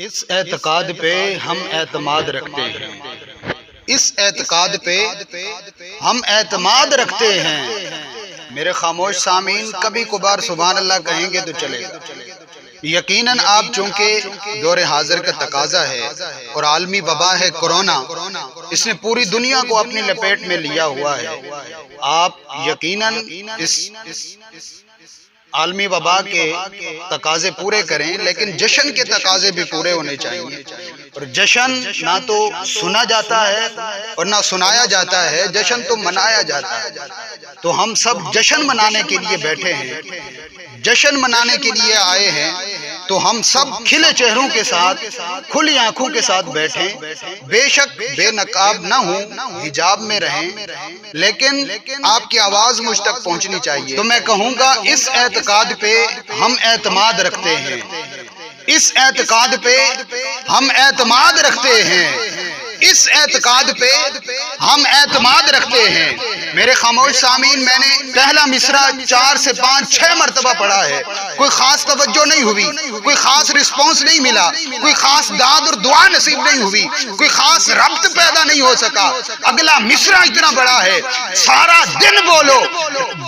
اس اعتقاد پہ ہم اعتماد رکھتے ہیں، اس اعتقاد پہ ہم اعتماد رکھتے ہیں۔ میرے خاموش سامعین کبھی کبھار سبحان اللہ کہیں گے تو چلے گا۔ یقیناً آپ چونکہ دور حاضر کا تقاضا ہے اور عالمی وبا ہے کورونا، اس نے پوری دنیا کو اپنی لپیٹ میں لیا ہوا ہے۔ آپ یقیناً اس عالمی وبا کے تقاضے پورے کریں، لیکن جشن کے تقاضے بھی پورے ہونے چاہیے۔ اور جشن نہ تو سنا جاتا ہے اور نہ سنایا جاتا ہے، جشن تو منایا جاتا ہے۔ تو ہم سب جشن منانے کے لیے بیٹھے ہیں، جشن منانے کے لیے آئے ہیں، تو ہم سب کھلے چہروں کے ساتھ، کھلی آنکھوں کے ساتھ بیٹھیں، بے شک بے نقاب نہ ہوں، حجاب میں رہیں، لیکن آپ کی آواز مجھ تک پہنچنی چاہیے۔ تو میں کہوں گا اس اعتقاد پہ ہم اعتماد رکھتے ہیں، اس اعتقاد پہ ہم اعتماد رکھتے ہیں، اس اعتقاد پہ ہم اعتماد رکھتے ہیں۔ میرے خاموش سامعین، میں نے پہلا مصرع 4 سے 5 6 مرتبہ پڑھا ہے، کوئی خاص توجہ نہیں ہوئی، کوئی خاص رسپانس نہیں ملا، کوئی خاص داد اور دعا نصیب نہیں ہوئی، کوئی خاص ربط پیدا نہیں ہو سکا۔ اگلا مصرع اتنا بڑا ہے، سارا دن بولو،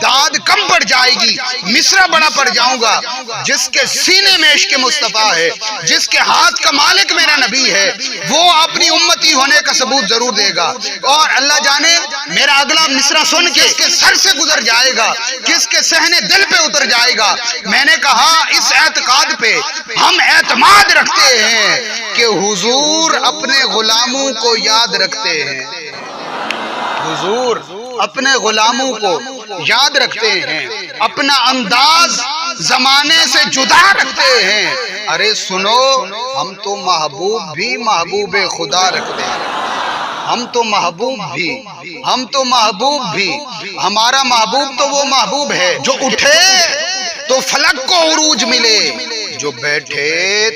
داد کم پڑ جائے گی، مصرع بڑا پڑ جاؤں گا۔ جس کے سینے میں عشق مصطفیٰ ہے، جس کے ہاتھ کا مالک میرا نبی ہے، وہ اپنی امتی ہونے کا ثبوت ضرور دے گا۔ اور اللہ جانے میرا اگلا مصرع سن کے کس کے سر سے گزر جائے گا، کس کے صحن دل پہ اتر جائے گا۔ میں نے کہا اس اعتقاد پہ ہم اعتماد رکھتے ہیں کہ حضور اپنے غلاموں کو یاد رکھتے ہیں، حضور اپنے غلاموں کو یاد رکھتے ہیں، اپنا انداز زمانے سے جدا رکھتے ہیں۔ ارے سنو، ہم تو محبوب بھی محبوب خدا رکھتے ہیں، ہم تو محبوب بھی، ہم تو محبوب بھی، ہمارا محبوب تو وہ محبوب ہے جو اٹھے تو فلک کو عروج ملے، جو بیٹھے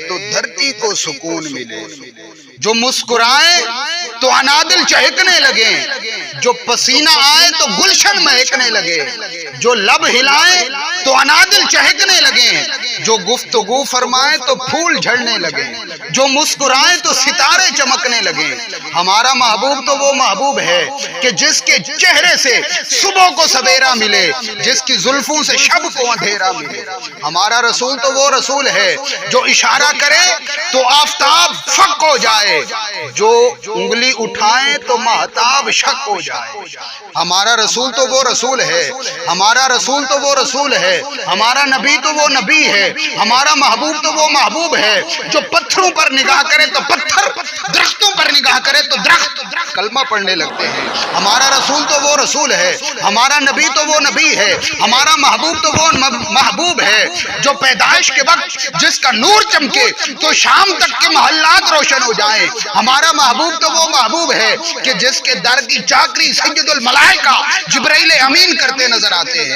تو دھرتی کو سکون ملے، جو مسکرائے تو انادل چہکنے لگے، جو پسینہ آئے تو گلشن مہکنے لگے، جو لب ہلائے تو انادل چہکنے لگے، جو گفتگو فرمائے تو پھول جھڑنے لگے، جو مسکرائے تو ستارے چمکنے لگے۔ ہمارا محبوب تو وہ محبوب ہے کہ جس کے چہرے سے صبح کو سویرا ملے، جس کی زلفوں سے شب کو اندھیرا ملے۔ ہمارا رسول تو وہ رسول ہے جو اشارہ کرے تو آفتاب فق ہو جائے، جو انگلی اٹھائے تو مہتاب شک ہو جائے۔ ہمارا رسول تو وہ رسول ہے، ہمارا رسول تو وہ رسول ہے، ہمارا نبی تو وہ نبی ہے، ہمارا محبوب تو وہ محبوب ہے جو پتھروں پر نگاہ کرے تو پتھر، درختوں پر نگاہ کرے تو درخت کلمہ پڑھنے لگتے ہیں۔ ہمارا رسول تو وہ رسول ہے، ہمارا نبی تو وہ نبی ہے، ہمارا محبوب تو وہ محبوب ہے جو پیدائش کے وقت جس کا نور چمکے تو شام تک کے محلات روشن ہو جائیں۔ ہمارا محبوب تو وہ محبوب ہے کہ جس کے در کی چاکری سید الملائکہ جبرائیل امین کرتے نظر آتے ہیں۔